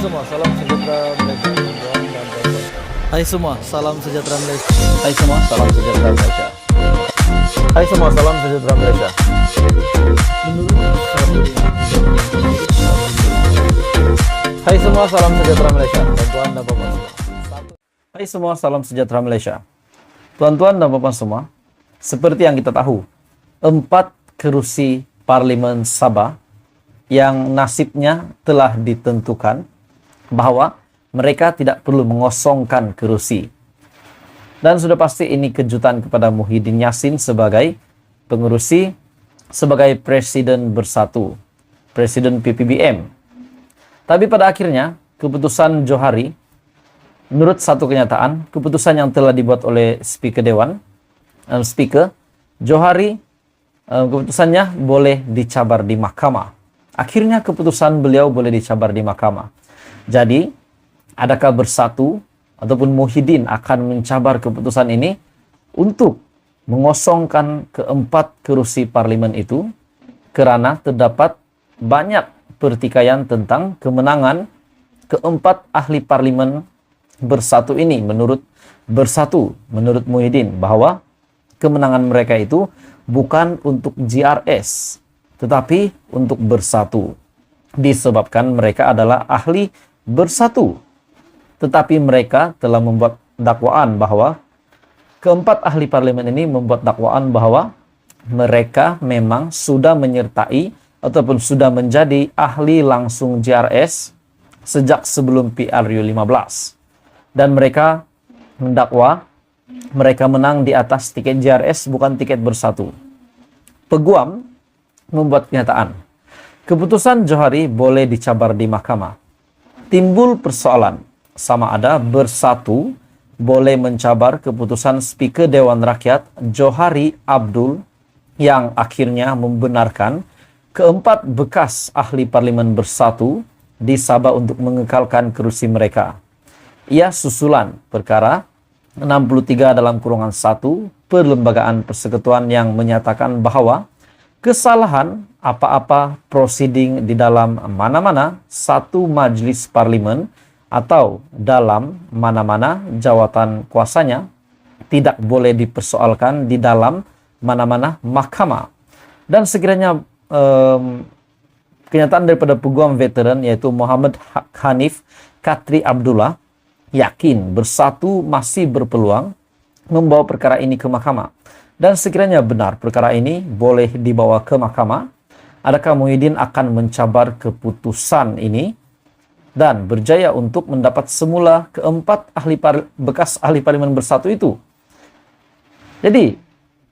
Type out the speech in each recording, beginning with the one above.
semua, salam sejahtera Malaysia. Tuan dan puan-puan. Hai semua, salam sejahtera Malaysia. Hai semua, salam sejahtera Malaysia. Hai semua, salam sejahtera Malaysia. Hai semua, salam sejahtera Malaysia. Tuan-tuan dan puan-puan semua. Hai semua, salam sejahtera Malaysia. Tuan-tuan dan puan-puan semua, seperti yang kita tahu, 4 kerusi Parlimen Sabah yang nasibnya telah ditentukan bahwa mereka tidak perlu mengosongkan kerusi. Dan sudah pasti ini kejutan kepada Muhyiddin Yassin sebagai pengerusi, sebagai Presiden Bersatu, Presiden PPBM. Tapi pada akhirnya, keputusan Johari, menurut satu kenyataan, keputusan yang telah dibuat oleh Speaker Dewan, Speaker Johari, keputusannya boleh dicabar di mahkamah. Akhirnya keputusan beliau boleh dicabar di mahkamah. Jadi, adakah Bersatu ataupun Muhyiddin akan mencabar keputusan ini untuk mengosongkan keempat kerusi parlimen itu kerana terdapat banyak pertikaian tentang kemenangan keempat ahli parlimen Bersatu ini menurut Bersatu, menurut Muhyiddin, bahwa kemenangan mereka itu bukan untuk GRS tetapi untuk Bersatu. Disebabkan mereka adalah ahli Bersatu. Tetapi mereka telah membuat dakwaan bahwa keempat ahli parlimen ini membuat dakwaan bahwa mereka memang sudah menyertai ataupun sudah menjadi ahli langsung GRS sejak sebelum PRU 15. Dan mereka mendakwa mereka menang di atas tiket GRS bukan tiket Bersatu. Peguam membuat kenyataan, keputusan Johari boleh dicabar di mahkamah. Timbul persoalan, sama ada Bersatu boleh mencabar keputusan Speaker Dewan Rakyat Johari Abdul yang akhirnya membenarkan keempat bekas ahli parlimen Bersatu di Sabah untuk mengekalkan kerusi mereka. Ia susulan perkara 63 dalam kurungan 1 Perlembagaan Persekutuan yang menyatakan bahwa kesalahan apa-apa proceeding di dalam mana-mana satu majlis parlimen atau dalam mana-mana jawatan kuasanya tidak boleh dipersoalkan di dalam mana-mana mahkamah. Dan sekiranya kenyataan daripada peguam veteran yaitu Muhammad Hanif Katri Abdullah yakin Bersatu masih berpeluang membawa perkara ini ke mahkamah. Dan sekiranya benar perkara ini boleh dibawa ke mahkamah, adakah Muhyiddin akan mencabar keputusan ini dan berjaya untuk mendapat semula keempat bekas ahli parlimen Bersatu itu? Jadi,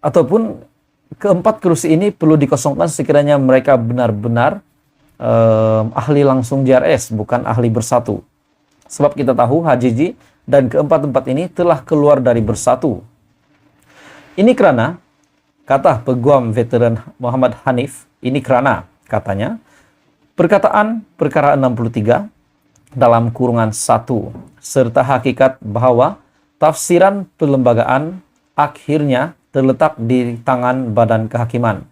ataupun keempat kerusi ini perlu dikosongkan sekiranya mereka benar-benar ahli langsung JRS, bukan ahli Bersatu. Sebab kita tahu HJJ dan keempat-empat ini telah keluar dari Bersatu. Ini kerana, kata peguam veteran Muhammad Hanif, ini kerana, katanya, perkataan perkara 63 dalam kurungan 1, serta hakikat bahwa tafsiran perlembagaan akhirnya terletak di tangan Badan Kehakiman.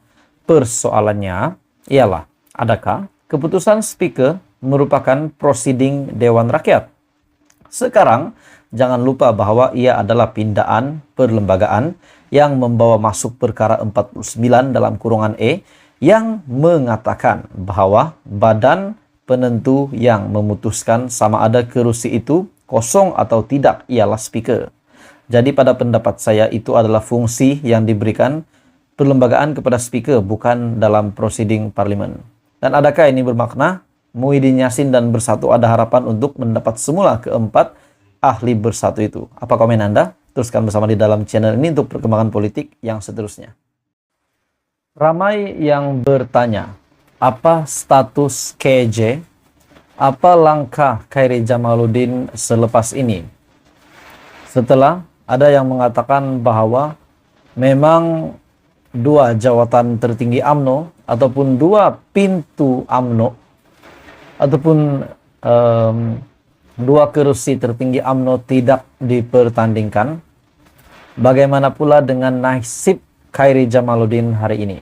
Persoalannya ialah, adakah keputusan Speaker merupakan proceeding Dewan Rakyat? Sekarang, jangan lupa bahwa ia adalah pindaan perlembagaan yang membawa masuk perkara 49 dalam kurungan E yang mengatakan bahwa badan penentu yang memutuskan sama ada kerusi itu kosong atau tidak ialah Speaker. Jadi pada pendapat saya itu adalah fungsi yang diberikan perlembagaan kepada Speaker, bukan dalam proceeding parlimen. Dan adakah ini bermakna Muhyiddin Yassin dan Bersatu ada harapan untuk mendapat semula keempat ahli Bersatu itu? Apa komen Anda? Teruskan bersama di dalam channel ini untuk perkembangan politik yang seterusnya. Ramai yang bertanya, apa status KJ? Apa langkah Khairy Jamaluddin selepas ini? Setelah ada yang mengatakan bahwa memang 2 jawatan tertinggi UMNO ataupun 2 pintu UMNO ataupun 2 kerusi tertinggi UMNO tidak dipertandingkan. Bagaimana pula dengan nasib Khairy Jamaluddin hari ini?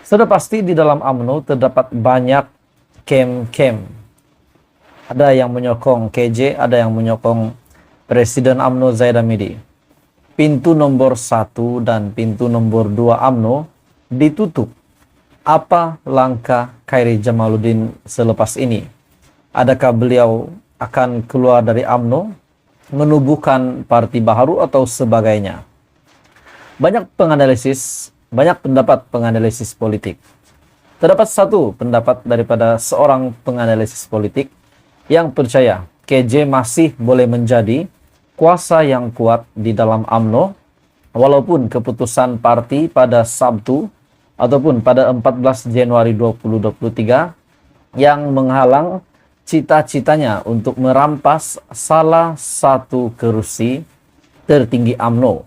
Sudah pasti di dalam UMNO terdapat banyak kem-kem Ada yang menyokong KJ, ada yang menyokong Presiden UMNO Zahid Hamidi. Pintu nomor 1 dan pintu nomor 2 UMNO ditutup. Apa langkah Khairi Jamaluddin selepas ini? Adakah beliau akan keluar dari UMNO, menubuhkan parti baru atau sebagainya? Banyak pendapat penganalisis politik. Terdapat satu pendapat daripada seorang penganalisis politik yang percaya KJ masih boleh menjadi kuasa yang kuat di dalam UMNO walaupun keputusan parti pada Sabtu ataupun pada 14 Januari 2023 yang menghalang cita-citanya untuk merampas salah satu kursi tertinggi UMNO,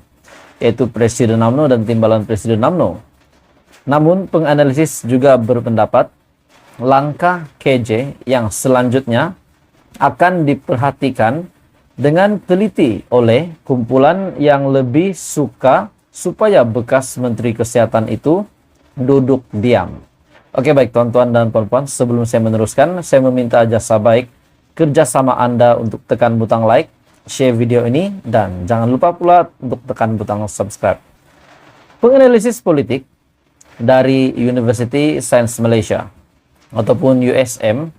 yaitu Presiden UMNO dan Timbalan Presiden UMNO. Namun penganalisis juga berpendapat langkah KJ yang selanjutnya akan diperhatikan dengan teliti oleh kumpulan yang lebih suka supaya bekas Menteri Kesehatan itu duduk diam. Oke, baik tuan-tuan dan puan-puan, sebelum saya meneruskan, saya meminta jasa baik kerjasama Anda untuk tekan butang like, share video ini, dan jangan lupa pula untuk tekan butang subscribe. Penganalisis politik dari University Science Malaysia ataupun USM,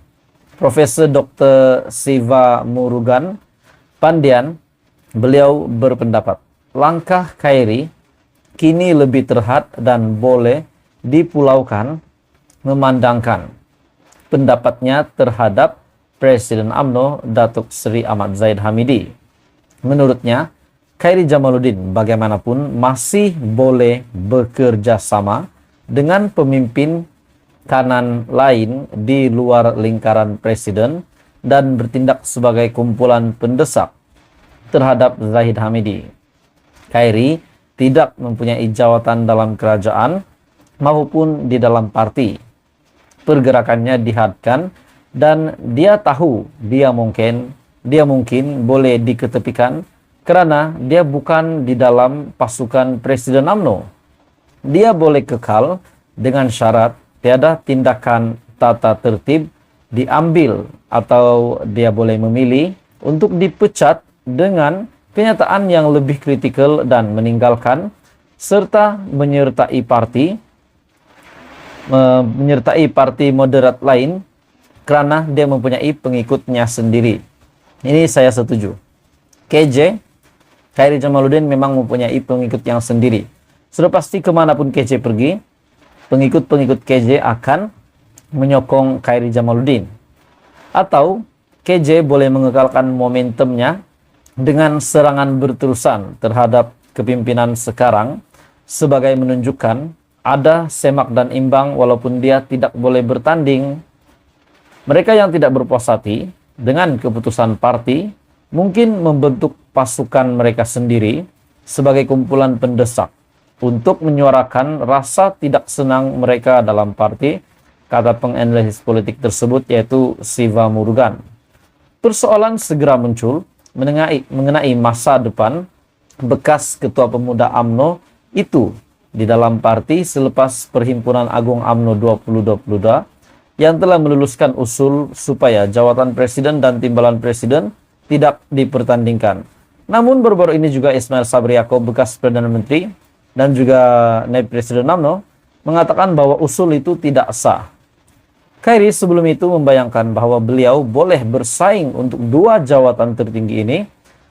Profesor Dr. Siva Murugan Pandian, beliau berpendapat langkah Khairi kini lebih terhad dan boleh dipulaukan, memandangkan pendapatnya terhadap Presiden UMNO Datuk Seri Ahmad Zahid Hamidi. Menurutnya, Khairi Jamaluddin bagaimanapun masih boleh bekerja sama dengan pemimpin kanan lain di luar lingkaran presiden dan bertindak sebagai kumpulan pendesak terhadap Zahid Hamidi. Khairi tidak mempunyai jawatan dalam kerajaan maupun di dalam parti. Pergerakannya dihadkan dan dia tahu dia mungkin boleh diketepikan karena dia bukan di dalam pasukan Presiden UMNO. Dia boleh kekal dengan syarat tiada tindakan tata tertib diambil atau dia boleh memilih untuk dipecat dengan kenyataan yang lebih kritikal dan meninggalkan serta menyertai parti moderat lain kerana dia mempunyai pengikutnya sendiri. Ini saya setuju. KJ, Khairi Jamaluddin memang mempunyai pengikut yang sendiri. Sudah pasti kemanapun KJ pergi, pengikut-pengikut KJ akan menyokong Khairi Jamaluddin. Atau KJ boleh mengekalkan momentumnya dengan serangan berterusan terhadap kepimpinan sekarang sebagai menunjukkan ada semak dan imbang walaupun dia tidak boleh bertanding. Mereka yang tidak berpuas hati dengan keputusan parti mungkin membentuk pasukan mereka sendiri sebagai kumpulan pendesak untuk menyuarakan rasa tidak senang mereka dalam parti, kata penganalisis politik tersebut yaitu Siva Murugan. Persoalan segera muncul mengenai masa depan bekas Ketua Pemuda UMNO itu di dalam parti selepas Perhimpunan Agung UMNO 2022 yang telah meluluskan usul supaya jawatan Presiden dan Timbalan Presiden tidak dipertandingkan. Namun baru-baru ini juga Ismail Sabri Yaakob, bekas Perdana Menteri dan juga Naib Presiden UMNO, mengatakan bahwa usul itu tidak sah. Khairi sebelum itu membayangkan bahwa beliau boleh bersaing untuk dua jawatan tertinggi ini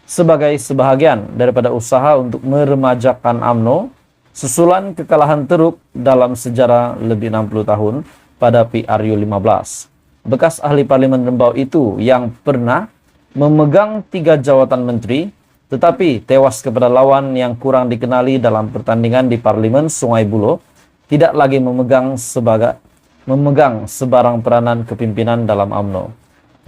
sebagai sebahagian daripada usaha untuk meremajakan UMNO susulan kekalahan teruk dalam sejarah lebih 60 tahun pada PRU 15. Bekas ahli parlimen Rembau itu yang pernah memegang 3 jawatan menteri tetapi tewas kepada lawan yang kurang dikenali dalam pertandingan di Parlimen Sungai Buloh, tidak lagi memegang sebarang peranan kepimpinan dalam UMNO.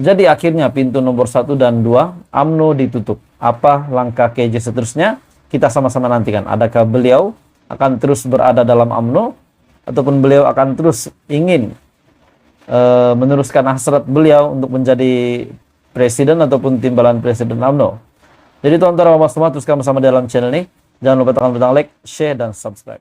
Jadi akhirnya pintu nomor 1 dan 2 UMNO ditutup. Apa langkah KJ seterusnya? Kita sama-sama nantikan. Adakah beliau akan terus berada dalam UMNO ataupun beliau akan terus ingin meneruskan hasrat beliau untuk menjadi presiden ataupun timbalan presiden UMNO. Jadi tuan-tuan dan puan semua, teruskan bersama dalam channel ini. Jangan lupa tekan butang like, share, dan subscribe.